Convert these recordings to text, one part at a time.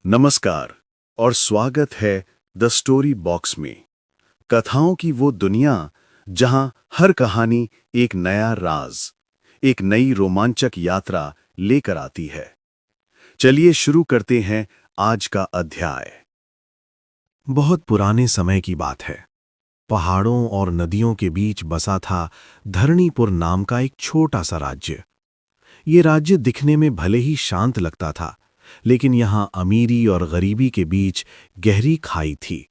नमस्कार और स्वागत है द स्टोरी बॉक्स में। कथाओं की वो दुनिया जहां हर कहानी एक नया राज, एक नई रोमांचक यात्रा लेकर आती है। चलिए शुरू करते हैं आज का अध्याय। बहुत पुराने समय की बात है। पहाड़ों और नदियों के बीच बसा था धरणीपुर नाम का एक छोटा सा राज्य। ये राज्य दिखने में भले ही शांत लगता था, लेकिन यहां अमीरी और गरीबी के बीच गहरी खाई थी।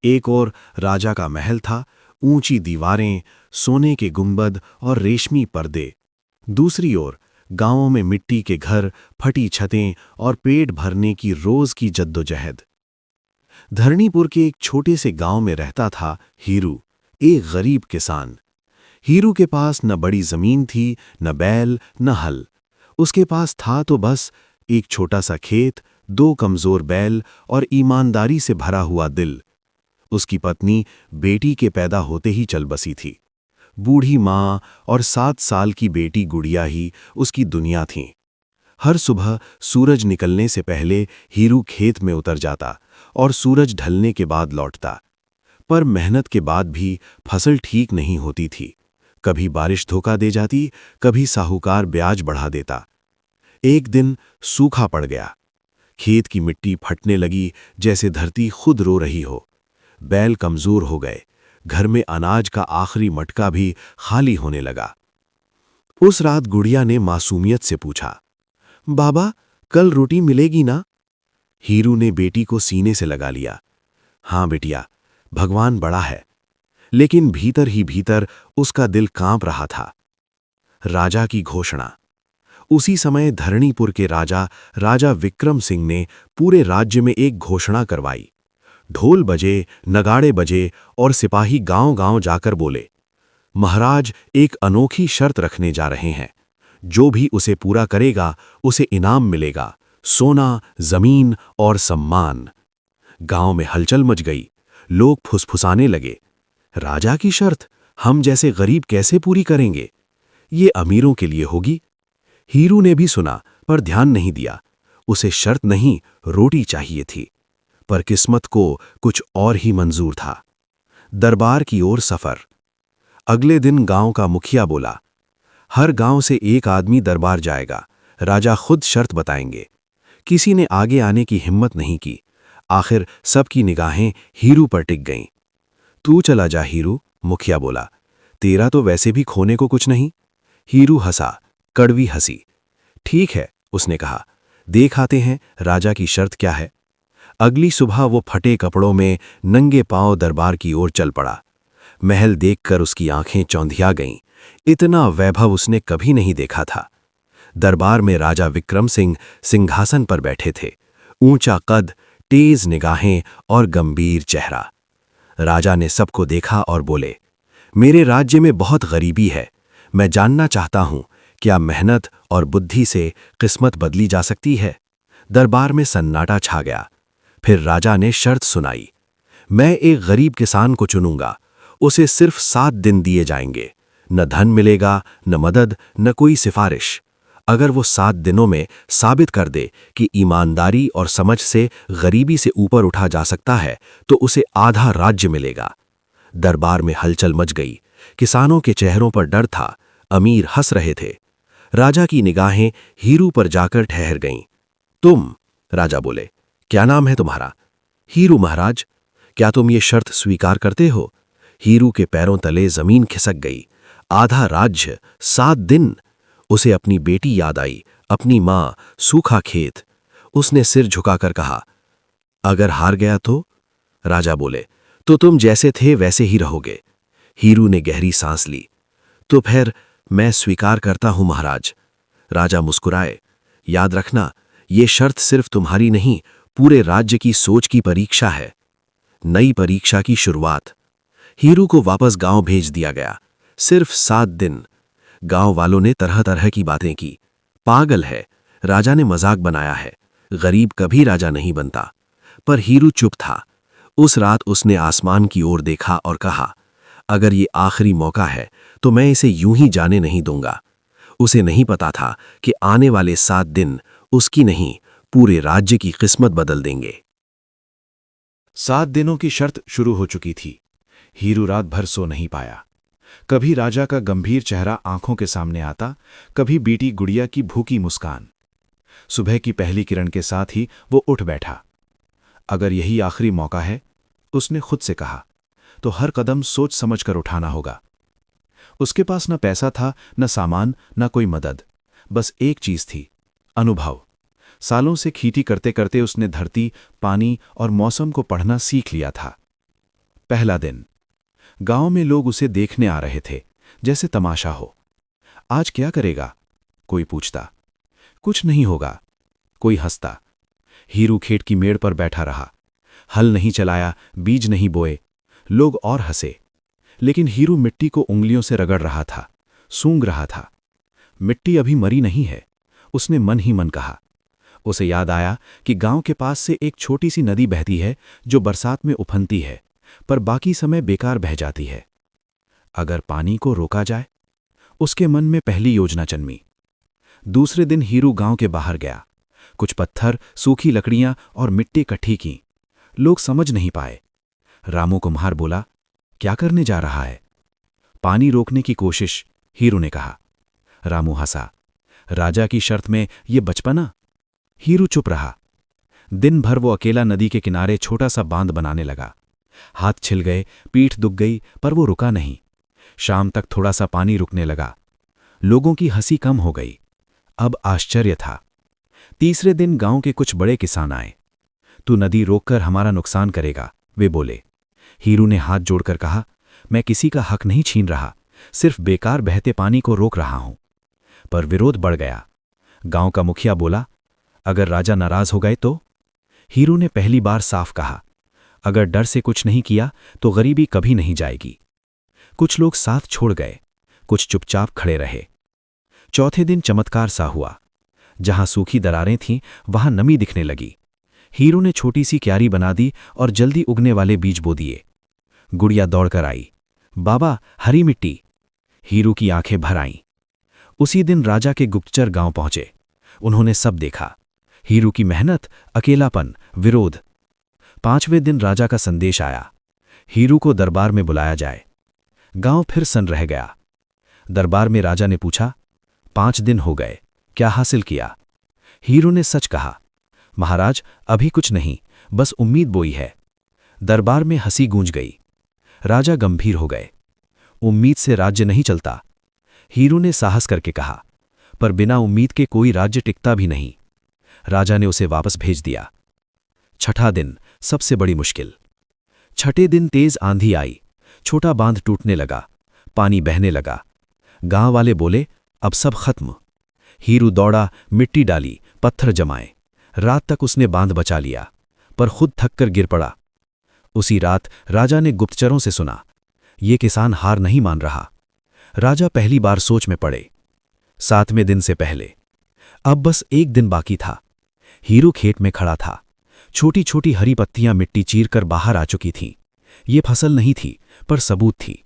एक ओर राजा का महल था, ऊंची दीवारें, सोने के गुंबद और रेशमी पर्दे। दूसरी ओर गांवों में मिट्टी के घर, फटी छतें और पेट भरने की रोज की जद्दोजहद। धरणीपुर के एक छोटे से गांव में रहता था हीरू, एक गरीब किसान। हीरू के पास न बड़ी जमीन थी, न बैल, न हल। उसके पास था तो बस एक छोटा सा खेत, 2 कमजोर बैल और ईमानदारी से भरा हुआ दिल। उसकी पत्नी बेटी के पैदा होते ही चल बसी थी। बूढ़ी माँ और 7 साल की बेटी गुड़िया ही उसकी दुनिया थीं। हर सुबह सूरज निकलने से पहले हीरू खेत में उतर जाता और सूरज ढलने के बाद लौटता। पर मेहनत के बाद भी फसल ठीक नहीं होती थी। कभी बारिश धोखा दे जाती, कभी साहूकार ब्याज बढ़ा देता। एक दिन सूखा पड़ गया। खेत की मिट्टी फटने लगी जैसे धरती खुद रो रही हो। बैल कमजोर हो गए। घर में अनाज का आखिरी मटका भी खाली होने लगा। उस रात गुड़िया ने मासूमियत से पूछा, बाबा, कल रोटी मिलेगी ना? हीरू ने बेटी को सीने से लगा लिया। हाँ बेटिया, भगवान बड़ा है। लेकिन भीतर ही भीतर उसका दिल कांप रहा था। राजा की घोषणा। उसी समय धरणीपुर के राजा विक्रम सिंह ने पूरे राज्य में एक घोषणा करवाई। ढोल बजे, नगाड़े बजे और सिपाही गांव-गांव जाकर बोले, महाराज एक अनोखी शर्त रखने जा रहे हैं। जो भी उसे पूरा करेगा उसे इनाम मिलेगा, सोना, जमीन और सम्मान। गांव में हलचल मच गई। लोग फुसफुसाने लगे, राजा की शर्त हम जैसे गरीब कैसे पूरी करेंगे? ये अमीरों के लिए होगी। हीरू ने भी सुना पर ध्यान नहीं दिया। उसे शर्त नहीं, रोटी चाहिए थी। पर किस्मत को कुछ और ही मंजूर था। दरबार की ओर सफर। अगले दिन गांव का मुखिया बोला, हर गांव से एक आदमी दरबार जाएगा। राजा खुद शर्त बताएंगे। किसी ने आगे आने की हिम्मत नहीं की। आखिर सबकी निगाहें हीरू पर टिक गईं। तू चला जा हीरू, मुखिया बोला। तेरा तो वैसे भी खोने को कुछ नहीं। हीरू हंसा, कड़वी हंसी। ठीक है, उसने कहा, देख आते हैं राजा की शर्त क्या है। अगली सुबह वो फटे कपड़ों में नंगे पांव दरबार की ओर चल पड़ा। महल देखकर उसकी आंखें चौंधिया गईं। इतना वैभव उसने कभी नहीं देखा था। दरबार में राजा विक्रम सिंह सिंहासन पर बैठे थे। ऊंचा कद, तेज निगाहें और गंभीर चेहरा। राजा ने सबको देखा और बोले, मेरे राज्य में बहुत गरीबी है। मैं जानना चाहता हूं, क्या मेहनत और बुद्धि से किस्मत बदली जा सकती है? दरबार में सन्नाटा छा गया। फिर राजा ने शर्त सुनाई, मैं एक गरीब किसान को चुनूंगा। उसे सिर्फ 7 दिन दिए जाएंगे। न धन मिलेगा, न मदद, न कोई सिफारिश। अगर वो 7 दिनों में साबित कर दे कि ईमानदारी और समझ से गरीबी से ऊपर उठा जा सकता है, तो उसे आधा राज्य मिलेगा। दरबार में हलचल मच गई। किसानों के चेहरों पर डर था, अमीर हंस रहे थे। राजा की निगाहें हीरू पर जाकर ठहर गईं। तुम, राजा बोले, क्या नाम है तुम्हारा? हीरू महाराज। क्या तुम ये शर्त स्वीकार करते हो? हीरू के पैरों तले जमीन खिसक गई। आधा राज्य, 7 दिन। उसे अपनी बेटी याद आई, अपनी मां, सूखा खेत। उसने सिर झुकाकर कहा, अगर हार गया तो? राजा बोले, तो तुम जैसे थे वैसे ही रहोगे। हीरू ने गहरी सांस ली। तो फिर मैं स्वीकार करता हूं महाराज। राजा मुस्कुराए। याद रखना, ये शर्त सिर्फ तुम्हारी नहीं, पूरे राज्य की सोच की परीक्षा है। नई परीक्षा की शुरुआत। हीरू को वापस गांव भेज दिया गया। सिर्फ 7 दिन। गांव वालों ने तरह तरह की बातें की। पागल है, राजा ने मजाक बनाया है, गरीब कभी राजा नहीं बनता। पर हीरू चुप था। उस रात उसने आसमान की ओर देखा और कहा, अगर ये आखिरी मौका है तो मैं इसे यूं ही जाने नहीं दूंगा। उसे नहीं पता था कि आने वाले 7 दिन उसकी नहीं, पूरे राज्य की किस्मत बदल देंगे। 7 दिनों की शर्त शुरू हो चुकी थी। हीरू रात भर सो नहीं पाया। कभी राजा का गंभीर चेहरा आंखों के सामने आता, कभी बेटी गुड़िया की भूखी मुस्कान। सुबह की पहली किरण के साथ ही वो उठ बैठा। अगर यही आखिरी मौका है, उसने खुद से कहा, तो हर कदम सोच समझ कर उठाना होगा। उसके पास न पैसा था, न सामान, न कोई मदद। बस एक चीज थी, अनुभव। सालों से खेती करते करते उसने धरती, पानी और मौसम को पढ़ना सीख लिया था। पहला दिन। गांव में लोग उसे देखने आ रहे थे, जैसे तमाशा हो। आज क्या करेगा? कोई पूछता। कुछ नहीं होगा, कोई हंसता। हीरू खेत की मेड़ पर बैठा रहा। हल नहीं चलाया, बीज नहीं बोए। लोग और हंसे। लेकिन हीरू मिट्टी को उंगलियों से रगड़ रहा था, सूंघ रहा था। मिट्टी अभी मरी नहीं है, उसने मन ही मन कहा। उसे याद आया कि गांव के पास से एक छोटी सी नदी बहती है, जो बरसात में उफनती है, पर बाकी समय बेकार बह जाती है। अगर पानी को रोका जाए? उसके मन में पहली योजना जन्मी। दूसरे दिन हीरू गांव के बाहर गया। कुछ पत्थर, सूखी लकड़ियां और मिट्टी इकट्ठी की। लोग समझ नहीं पाए। रामू कुम्हार बोला, क्या करने जा रहा है? पानी रोकने की कोशिश, हीरू ने कहा। रामू हंसा। राजा की शर्त में ये बचपना? हीरू चुप रहा। दिन भर वो अकेला नदी के किनारे छोटा सा बांध बनाने लगा। हाथ छिल गए, पीठ दुख गई, पर वो रुका नहीं। शाम तक थोड़ा सा पानी रुकने लगा। लोगों की हंसी कम हो गई। अब आश्चर्य था। तीसरे दिन गांव के कुछ बड़े किसान आए। तू नदी रोककर हमारा नुकसान करेगा, वे बोले। हीरू ने हाथ जोड़कर कहा, मैं किसी का हक नहीं छीन रहा, सिर्फ बेकार बहते पानी को रोक रहा हूं। पर विरोध बढ़ गया। गांव का मुखिया बोला, अगर राजा नाराज हो गए तो? हीरू ने पहली बार साफ कहा, अगर डर से कुछ नहीं किया तो गरीबी कभी नहीं जाएगी। कुछ लोग साथ छोड़ गए, कुछ चुपचाप खड़े रहे। चौथे दिन चमत्कार सा हुआ। जहां सूखी दरारें थीं, वहां नमी दिखने लगी। हीरू ने छोटी सी क्यारी बना दी और जल्दी उगने वाले बीज बो दिए। गुड़िया दौड़कर आई, बाबा हरी मिट्टी। हीरू की आंखें भर आईं। उसी दिन राजा के गुप्तचर गांव पहुंचे। उन्होंने सब देखा। हीरू की मेहनत, अकेलापन, विरोध। 5वें दिन राजा का संदेश आया, हीरू को दरबार में बुलाया जाए। गांव फिर सन रह गया। दरबार में राजा ने पूछा, 5 दिन हो गए, क्या हासिल किया? हीरू ने सच कहा, महाराज अभी कुछ नहीं, बस उम्मीद बोई है। दरबार में हंसी गूंज गई। राजा गंभीर हो गए। उम्मीद से राज्य नहीं चलता। हीरू ने साहस करके कहा, पर बिना उम्मीद के कोई राज्य टिकता भी नहीं। राजा ने उसे वापस भेज दिया। छठा दिन, सबसे बड़ी मुश्किल। छठे दिन तेज आंधी आई। छोटा बांध टूटने लगा, पानी बहने लगा। गांव वाले बोले, अब सब खत्म। हीरू दौड़ा, मिट्टी डाली, पत्थर जमाए। रात तक उसने बांध बचा लिया, पर खुद थककर गिर पड़ा। उसी रात राजा ने गुप्तचरों से सुना, ये किसान हार नहीं मान रहा। राजा पहली बार सोच में पड़े। 7वें दिन से पहले। अब बस एक दिन बाकी था। हीरू खेत में खड़ा था। छोटी छोटी हरी पत्तियां मिट्टी चीरकर बाहर आ चुकी थीं। ये फसल नहीं थी, पर सबूत थी।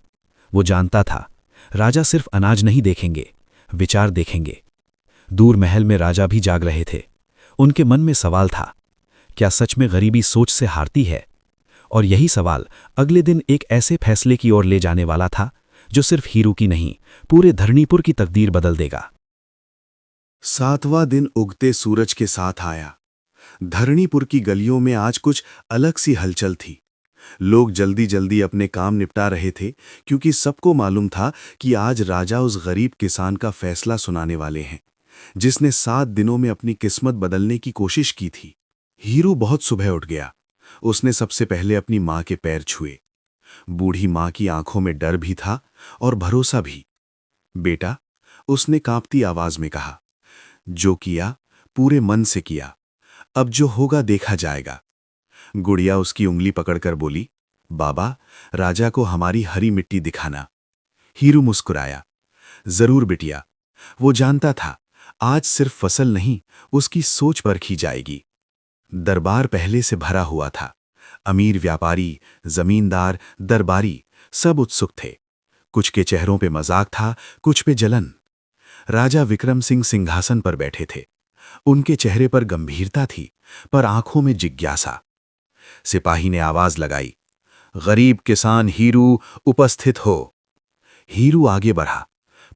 वो जानता था, राजा सिर्फ अनाज नहीं देखेंगे, विचार देखेंगे। दूर महल में राजा भी जाग रहे थे। उनके मन में सवाल था, क्या सच में गरीबी सोच से हारती है? और यही सवाल अगले दिन एक ऐसे फैसले की ओर ले जाने वाला था, जो सिर्फ हीरू की नहीं, पूरे धरणीपुर की तकदीर बदल देगा। 7वां दिन उगते सूरज के साथ आया। धरणीपुर की गलियों में आज कुछ अलग सी हलचल थी। लोग जल्दी जल्दी अपने काम निपटा रहे थे, क्योंकि सबको मालूम था कि आज राजा उस गरीब किसान का फैसला सुनाने वाले हैं, जिसने 7 दिनों में अपनी किस्मत बदलने की कोशिश की थी। हीरू बहुत सुबह उठ गया। उसने सबसे पहले अपनी माँ के पैर छुए। बूढ़ी माँ की आंखों में डर भी था और भरोसा भी। बेटा, उसने कांपती आवाज में कहा, जो किया पूरे मन से किया, अब जो होगा देखा जाएगा। गुड़िया उसकी उंगली पकड़कर बोली, बाबा राजा को हमारी हरी मिट्टी दिखाना। हीरू मुस्कुराया, जरूर बिटिया। वो जानता था, आज सिर्फ फसल नहीं, उसकी सोच परखी जाएगी। दरबार पहले से भरा हुआ था। अमीर व्यापारी, जमींदार, दरबारी सब उत्सुक थे। कुछ के चेहरों पे मजाक था, कुछ पे जलन। राजा विक्रम सिंह सिंहासन पर बैठे थे। उनके चेहरे पर गंभीरता थी, पर आंखों में जिज्ञासा। सिपाही ने आवाज लगाई, गरीब किसान हीरू उपस्थित हो। हीरू आगे बढ़ा,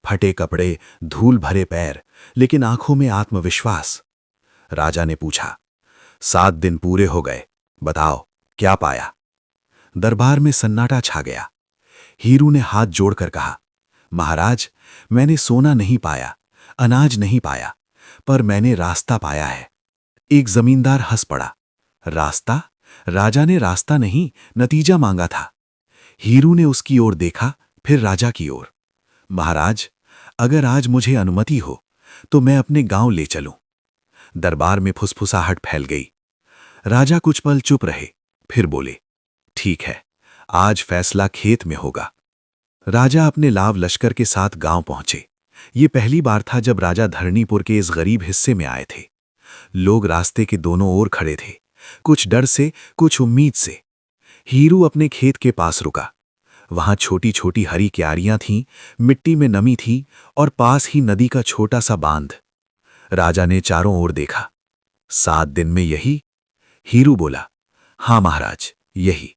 फटे कपड़े, धूल भरे पैर, लेकिन आंखों में आत्मविश्वास। राजा ने पूछा, 7 दिन पूरे हो गए, बताओ क्या पाया? दरबार में सन्नाटा छा गया। हीरू ने हाथ जोड़कर कहा, महाराज, मैंने सोना नहीं पाया, अनाज नहीं पाया, पर मैंने रास्ता पाया है। एक जमींदार हंस पड़ा। रास्ता? राजा ने रास्ता नहीं, नतीजा मांगा था। हीरू ने उसकी ओर देखा, फिर राजा की ओर। महाराज, अगर आज मुझे अनुमति हो तो मैं अपने गांव ले चलूं। दरबार में फुसफुसाहट फैल गई। राजा कुछ पल चुप रहे, फिर बोले, ठीक है, आज फैसला खेत में होगा। राजा अपने लाव लश्कर के साथ गांव पहुंचे। ये पहली बार था जब राजा धरणीपुर के इस गरीब हिस्से में आए थे। लोग रास्ते के दोनों ओर खड़े थे, कुछ डर से, कुछ उम्मीद से। हीरू अपने खेत के पास रुका। वहां छोटी छोटी हरी क्यारियां थीं, मिट्टी में नमी थी और पास ही नदी का छोटा सा बांध। राजा ने चारों ओर देखा। 7 दिन में यही? हीरू बोला, हां महाराज, यही।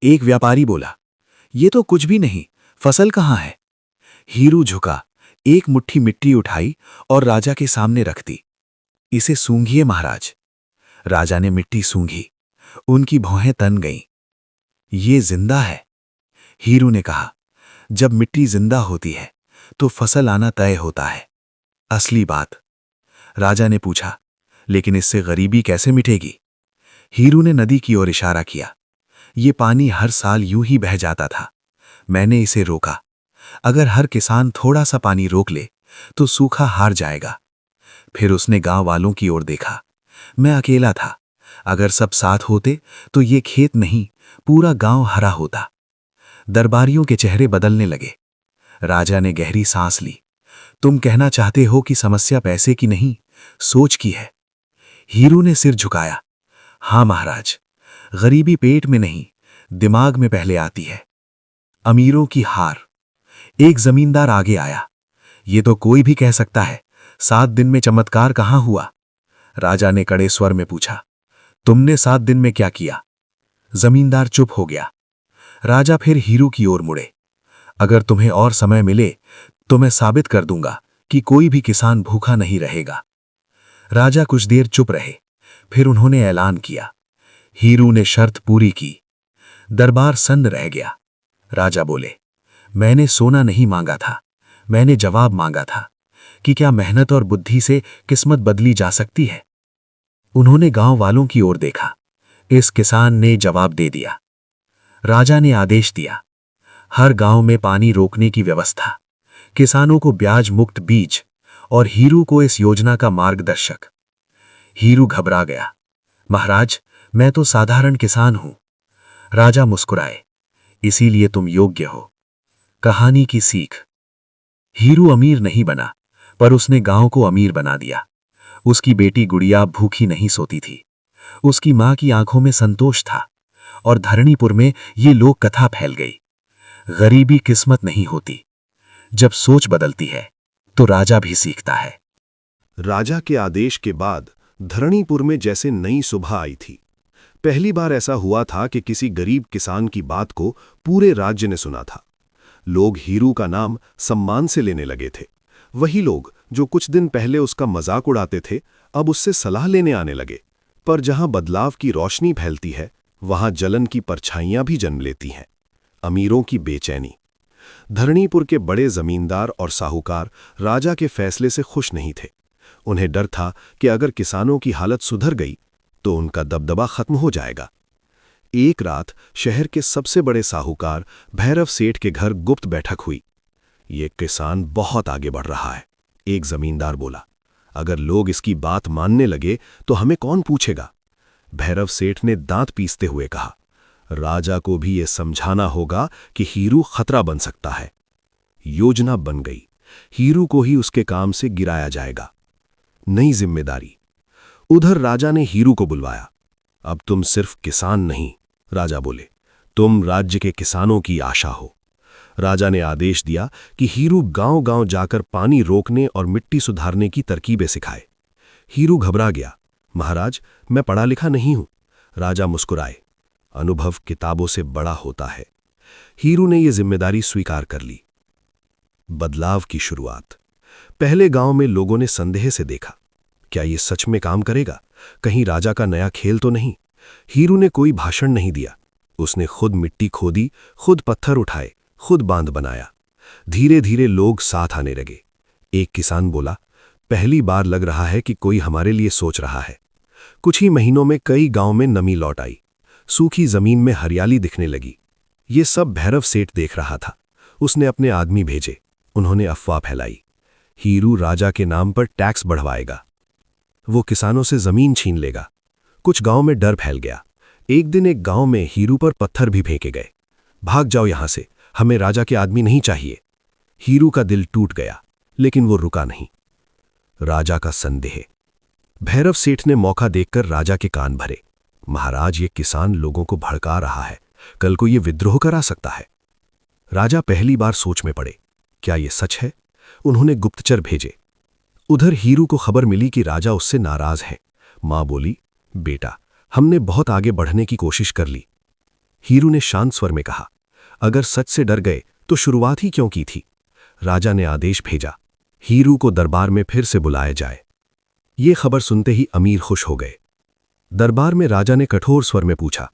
एक व्यापारी बोला, ये तो कुछ भी नहीं, फसल कहाँ है? हीरू झुका, एक मुट्ठी मिट्टी उठाई और राजा के सामने रख दी। इसे सूंघिए महाराज। राजा ने मिट्टी सूंघी, उनकी भौहें तन गईं। ये जिंदा है। हीरू ने कहा, जब मिट्टी जिंदा होती है तो फसल आना तय होता है, असली बात। राजा ने पूछा, लेकिन इससे गरीबी कैसे मिटेगी? हीरू ने नदी की ओर इशारा किया। ये पानी हर साल यूं ही बह जाता था, मैंने इसे रोका। अगर हर किसान थोड़ा सा पानी रोक ले तो सूखा हार जाएगा। फिर उसने गांव वालों की ओर देखा। मैं अकेला था, अगर सब साथ होते तो ये खेत नहीं, पूरा गांव हरा होता। दरबारियों के चेहरे बदलने लगे। राजा ने गहरी सांस ली। तुम कहना चाहते हो कि समस्या पैसे की नहीं, सोच की है? हीरू ने सिर झुकाया। हां महाराज, गरीबी पेट में नहीं, दिमाग में पहले आती है। अमीरों की हार। एक जमींदार आगे आया। ये तो कोई भी कह सकता है, 7 दिन में चमत्कार कहां हुआ? राजा ने कड़े स्वर में पूछा, तुमने 7 दिन में क्या किया? जमींदार चुप हो गया। राजा फिर हीरू की ओर मुड़े। अगर तुम्हें और समय मिले तो मैं साबित कर दूंगा कि कोई भी किसान भूखा नहीं रहेगा। राजा कुछ देर चुप रहे, फिर उन्होंने ऐलान किया। हीरू ने शर्त पूरी की। दरबार सन्न रह गया। राजा बोले, मैंने सोना नहीं मांगा था, मैंने जवाब मांगा था कि क्या मेहनत और बुद्धि से किस्मत बदली जा सकती है? उन्होंने गांव वालों की ओर देखा। इस किसान ने जवाब दे दिया। राजा ने आदेश दिया, हर गांव में पानी रोकने की व्यवस्था, किसानों को ब्याज मुक्त बीज और हीरू को इस योजना का मार्गदर्शक। हीरू घबरा गया। महाराज, मैं तो साधारण किसान हूं। राजा मुस्कुराए, इसीलिए तुम योग्य हो। कहानी की सीख। हीरू अमीर नहीं बना, पर उसने गांव को अमीर बना दिया। उसकी बेटी गुड़िया भूखी नहीं सोती थी। उसकी मां की आंखों में संतोष था और धरणीपुर में ये लोक कथा फैल गई। गरीबी किस्मत नहीं होती, जब सोच बदलती है तो राजा भी सीखता है। राजा के आदेश के बाद धरणीपुर में जैसे नई सुबह आई थी। पहली बार ऐसा हुआ था कि किसी गरीब किसान की बात को पूरे राज्य ने सुना था। लोग हीरू का नाम सम्मान से लेने लगे थे। वही लोग जो कुछ दिन पहले उसका मजाक उड़ाते थे, अब उससे सलाह लेने आने लगे। पर जहां बदलाव की रोशनी फैलती है, वहां जलन की परछाइयां भी जन्म लेती हैं। अमीरों की बेचैनी। धरणीपुर के बड़े जमींदार और साहूकार राजा के फैसले से खुश नहीं थे। उन्हें डर था कि अगर किसानों की हालत सुधर गई तो उनका दबदबा खत्म हो जाएगा। एक रात शहर के सबसे बड़े साहूकार भैरव सेठ के घर गुप्त बैठक हुई। ये किसान बहुत आगे बढ़ रहा है, एक जमींदार बोला। अगर लोग इसकी बात मानने लगे तो हमें कौन पूछेगा? भैरव सेठ ने दांत पीसते हुए कहा, राजा को भी यह समझाना होगा कि हीरू खतरा बन सकता है। योजना बन गई। हीरू को ही उसके काम से गिराया जाएगा। नई जिम्मेदारी। उधर राजा ने हीरू को बुलवाया। अब तुम सिर्फ किसान नहीं, राजा बोले, तुम राज्य के किसानों की आशा हो। राजा ने आदेश दिया कि हीरू गांव-गांव जाकर पानी रोकने और मिट्टी सुधारने की तरकीबें सिखाए। हीरू घबरा गया। महाराज, मैं पढ़ा लिखा नहीं हूं। राजा मुस्कुराए। अनुभव किताबों से बड़ा होता है। हीरू ने यह जिम्मेदारी स्वीकार कर ली। बदलाव की शुरुआत। पहले गांव में लोगों ने संदेह से देखा, क्या ये सच में काम करेगा? कहीं राजा का नया खेल तो नहीं? हीरू ने कोई भाषण नहीं दिया। उसने खुद मिट्टी खोदी, खुद पत्थर उठाए, खुद बांध बनाया। धीरे धीरे लोग साथ आने लगे। एक किसान बोला, पहली बार लग रहा है कि कोई हमारे लिए सोच रहा है। कुछ ही महीनों में कई गांव में नमी लौट आई। सूखी जमीन में हरियाली दिखने लगी। ये सब भैरव सेठ देख रहा था। उसने अपने आदमी भेजे। उन्होंने अफवाह फैलाई, हीरू राजा के नाम पर टैक्स बढ़वाएगा, वो किसानों से जमीन छीन लेगा। कुछ गांव में डर फैल गया। एक दिन एक गांव में हीरू पर पत्थर भी फेंके गए। भाग जाओ यहां से, हमें राजा के आदमी नहीं चाहिए। हीरू का दिल टूट गया, लेकिन वो रुका नहीं। राजा का संदेह। भैरव सेठ ने मौका देखकर राजा के कान भरे। महाराज, ये किसान लोगों को भड़का रहा है, कल को ये विद्रोह करा सकता है। राजा पहली बार सोच में पड़े, क्या ये सच है? उन्होंने गुप्तचर भेजे। उधर हीरू को खबर मिली कि राजा उससे नाराज है। मां बोली, बेटा, हमने बहुत आगे बढ़ने की कोशिश कर ली। हीरू ने शांत स्वर में कहा, अगर सच से डर गए तो शुरुआत ही क्यों की थी? राजा ने आदेश भेजा, हीरू को दरबार में फिर से बुलाया जाए। ये खबर सुनते ही अमीर खुश हो गए। दरबार में राजा ने कठोर स्वर में पूछा,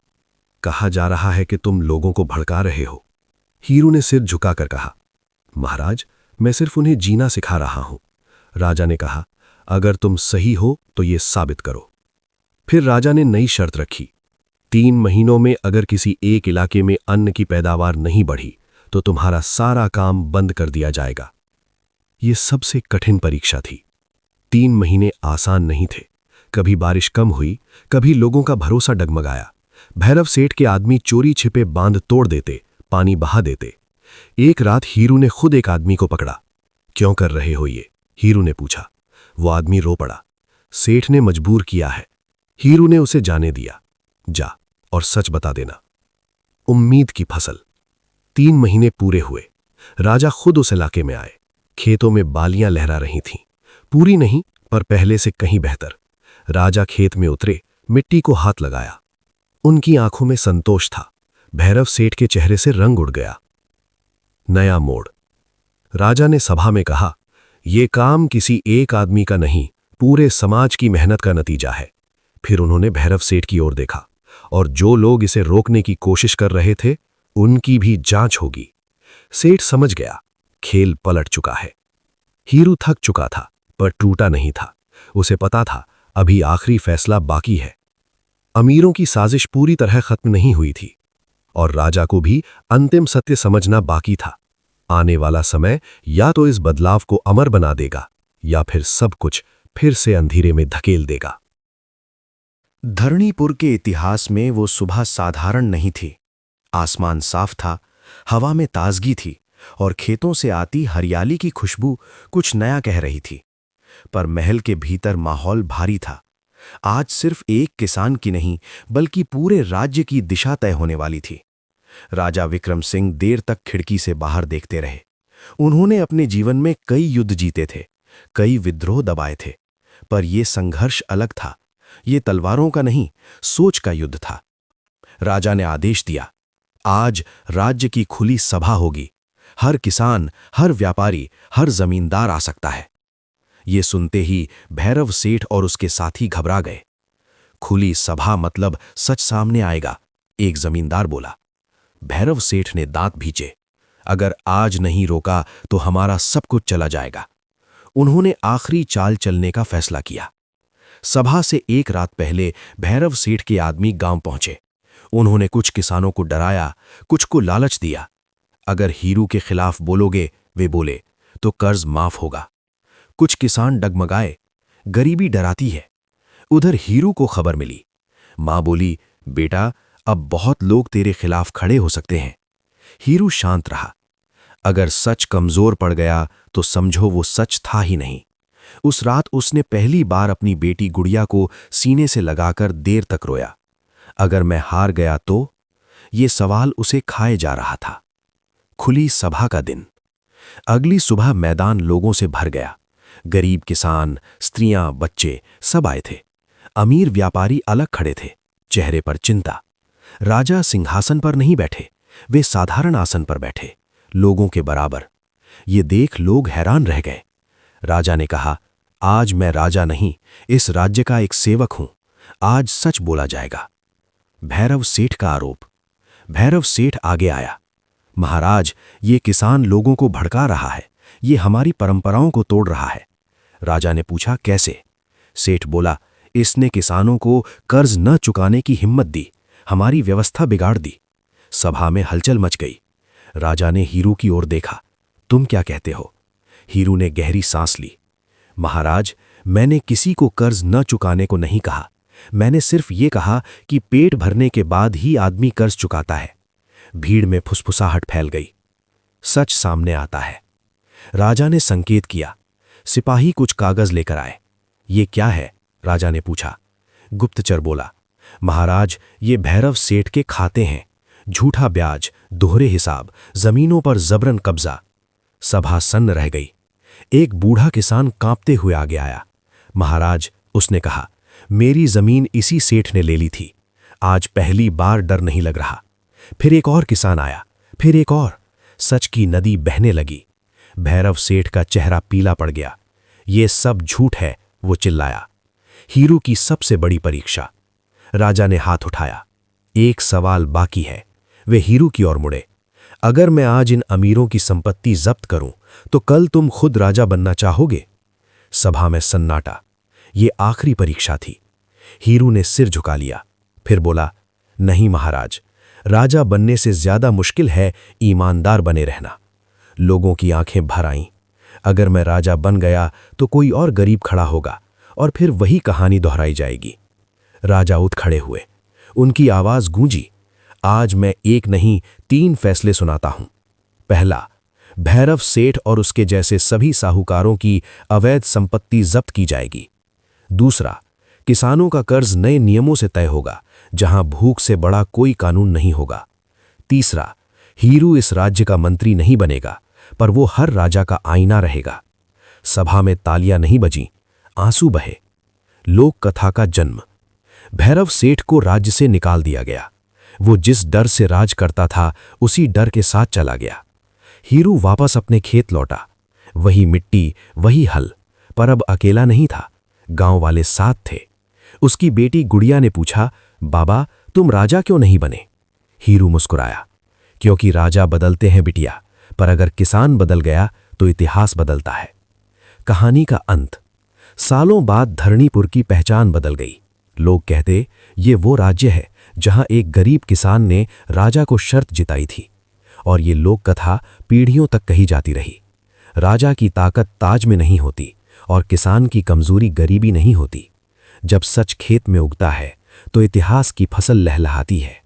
कहा जा रहा है कि तुम लोगों को भड़का रहे हो। हीरू ने सिर झुकाकर कहा, महाराज, मैं सिर्फ उन्हें जीना सिखा रहा हूं। राजा ने कहा, अगर तुम सही हो तो ये साबित करो। फिर राजा ने नई शर्त रखी, 3 महीनों में अगर किसी एक इलाके में अन्न की पैदावार नहीं बढ़ी तो तुम्हारा सारा काम बंद कर दिया जाएगा। ये सबसे कठिन परीक्षा थी। 3 महीने आसान नहीं थे। कभी बारिश कम हुई, कभी लोगों का भरोसा डगमगाया। भैरव सेठ के आदमी चोरी छिपे बांध तोड़ देते, पानी बहा देते। एक रात हीरू ने खुद एक आदमी को पकड़ा। क्यों कर रहे हो ये? हीरू ने पूछा। वो आदमी रो पड़ा। सेठ ने मजबूर किया है। हीरू ने उसे जाने दिया। जा और सच बता देना। उम्मीद की फसल। 3 महीने पूरे हुए। राजा खुद उस इलाके में आए। खेतों में बालियां लहरा रही थीं। पूरी नहीं, पर पहले से कहीं बेहतर। राजा खेत में उतरे, मिट्टी को हाथ लगाया। उनकी आंखों में संतोष था। भैरव सेठ के चेहरे से रंग उड़ गया। नया मोड़। राजा ने सभा में कहा, यह काम किसी एक आदमी का नहीं, पूरे समाज की मेहनत का नतीजा है। फिर उन्होंने भैरव सेठ की ओर देखा, और जो लोग इसे रोकने की कोशिश कर रहे थे, उनकी भी जांच होगी। सेठ समझ गया, खेल पलट चुका है। हीरू थक चुका था, पर टूटा नहीं था। उसे पता था, अभी आखिरी फैसला बाकी है। अमीरों की साजिश पूरी तरह खत्म नहीं हुई थी, और राजा को भी अंतिम सत्य समझना बाकी था। आने वाला समय या तो इस बदलाव को अमर बना देगा, या फिर सब कुछ फिर से अंधेरे में धकेल देगा। धरणीपुर के इतिहास में वो सुबह साधारण नहीं थी। आसमान साफ था, हवा में ताजगी थी, और खेतों से आती हरियाली की खुशबू कुछ नया कह रही थी। पर महल के भीतर माहौल भारी था। आज सिर्फ एक किसान की नहीं, बल्कि पूरे राज्य की दिशा तय होने वाली थी। राजा विक्रम सिंह देर तक खिड़की से बाहर देखते रहे। उन्होंने अपने जीवन में कई युद्ध जीते थे, कई विद्रोह दबाए थे, पर यह संघर्ष अलग था। ये तलवारों का नहीं, सोच का युद्ध था। राजा ने आदेश दिया, आज राज्य की खुली सभा होगी। हर किसान, हर व्यापारी, हर जमींदार आ सकता है। ये सुनते ही भैरव सेठ और उसके साथी घबरा गए। खुली सभा मतलब सच सामने आएगा, एक जमींदार बोला। भैरव सेठ ने दांत भींचे, अगर आज नहीं रोका तो हमारा सब कुछ चला जाएगा। उन्होंने आखिरी चाल चलने का फैसला किया। सभा से एक रात पहले भैरव सेठ के आदमी गांव पहुंचे। उन्होंने कुछ किसानों को डराया, कुछ को लालच दिया। अगर हीरू के खिलाफ बोलोगे, वे बोले, तो कर्ज माफ होगा। कुछ किसान डगमगाए, गरीबी डराती है। उधर हीरू को खबर मिली। मां बोली, बेटा, अब बहुत लोग तेरे खिलाफ खड़े हो सकते हैं। हीरू शांत रहा। अगर सच कमजोर पड़ गया तो समझो वो सच था ही नहीं। उस रात उसने पहली बार अपनी बेटी गुड़िया को सीने से लगाकर देर तक रोया। अगर मैं हार गया तो? ये सवाल उसे खाए जा रहा था। खुली सभा का दिन। अगली सुबह मैदान लोगों से भर गया। गरीब किसान, स्त्रियां, बच्चे सब आए थे। अमीर व्यापारी अलग खड़े थे, चेहरे पर चिंता। राजा सिंहासन पर नहीं बैठे, वे साधारण आसन पर बैठे, लोगों के बराबर। ये देख लोग हैरान रह गए। राजा ने कहा, आज मैं राजा नहीं, इस राज्य का एक सेवक हूं। आज सच बोला जाएगा। भैरव सेठ का आरोप। भैरव सेठ आगे आया। महाराज, ये किसान लोगों को भड़का रहा है, ये हमारी परंपराओं को तोड़ रहा है। राजा ने पूछा, कैसे? सेठ बोला, इसने किसानों को कर्ज न चुकाने की हिम्मत दी, हमारी व्यवस्था बिगाड़ दी। सभा में हलचल मच गई। राजा ने हीरू की ओर देखा। तुम क्या कहते हो? हीरू ने गहरी सांस ली। महाराज, मैंने किसी को कर्ज न चुकाने को नहीं कहा। मैंने सिर्फ ये कहा कि पेट भरने के बाद ही आदमी कर्ज चुकाता है। भीड़ में फुसफुसाहट फैल गई। सच सामने आता है। राजा ने संकेत किया। सिपाही कुछ कागज लेकर आए। ये क्या है? राजा ने पूछा। गुप्तचर बोला, महाराज, ये भैरव सेठ के खाते हैं। झूठा ब्याज, दोहरे हिसाब, जमीनों पर जबरन कब्जा। सभा सन्न रह गई। एक बूढ़ा किसान कांपते हुए आगे आया। महाराज, उसने कहा, मेरी जमीन इसी सेठ ने ले ली थी। आज पहली बार डर नहीं लग रहा। फिर एक और किसान आया, फिर एक और। सच की नदी बहने लगी। भैरव सेठ का चेहरा पीला पड़ गया। ये सब झूठ है, वो चिल्लाया। हीरू की सबसे बड़ी परीक्षा। राजा ने हाथ उठाया। एक सवाल बाकी है। वे हीरू की ओर मुड़े। अगर मैं आज इन अमीरों की संपत्ति जब्त करूं, तो कल तुम खुद राजा बनना चाहोगे? सभा में सन्नाटा। ये आखिरी परीक्षा थी। हीरू ने सिर झुका लिया, फिर बोला, नहीं महाराज, राजा बनने से ज्यादा मुश्किल है ईमानदार बने रहना। लोगों की आंखें भर आईं। अगर मैं राजा बन गया तो कोई और गरीब खड़ा होगा और फिर वही कहानी दोहराई जाएगी। राजा उठ खड़े हुए। उनकी आवाज गूंजी, आज मैं एक नहीं 3 फैसले सुनाता हूं। पहला, भैरव सेठ और उसके जैसे सभी साहूकारों की अवैध संपत्ति जब्त की जाएगी। दूसरा, किसानों का कर्ज नए नियमों से तय होगा, जहां भूख से बड़ा कोई कानून नहीं होगा। तीसरा, हीरू इस राज्य का मंत्री नहीं बनेगा, पर वो हर राजा का आईना रहेगा। सभा में तालियां नहीं बजीं, आंसू बहे। लोक कथा का जन्म। भैरव सेठ को राज्य से निकाल दिया गया। वो जिस डर से राज करता था, उसी डर के साथ चला गया। हीरू वापस अपने खेत लौटा। वही मिट्टी, वही हल, पर अब अकेला नहीं था, गांव वाले साथ थे। उसकी बेटी गुड़िया ने पूछा, बाबा, तुम राजा क्यों नहीं बने? हीरू मुस्कुराया, क्योंकि राजा बदलते हैं बिटिया, पर अगर किसान बदल गया तो इतिहास बदलता है। कहानी का अंत। सालों बाद धरणीपुर की पहचान बदल गई। लोग कहते, ये वो राज्य है जहां एक गरीब किसान ने राजा को शर्त जिताई थी। और ये लोक कथा पीढ़ियों तक कही जाती रही। राजा की ताकत ताज में नहीं होती और किसान की कमजोरी गरीबी नहीं होती। जब सच खेत में उगता है तो इतिहास की फसल लहलहाती है।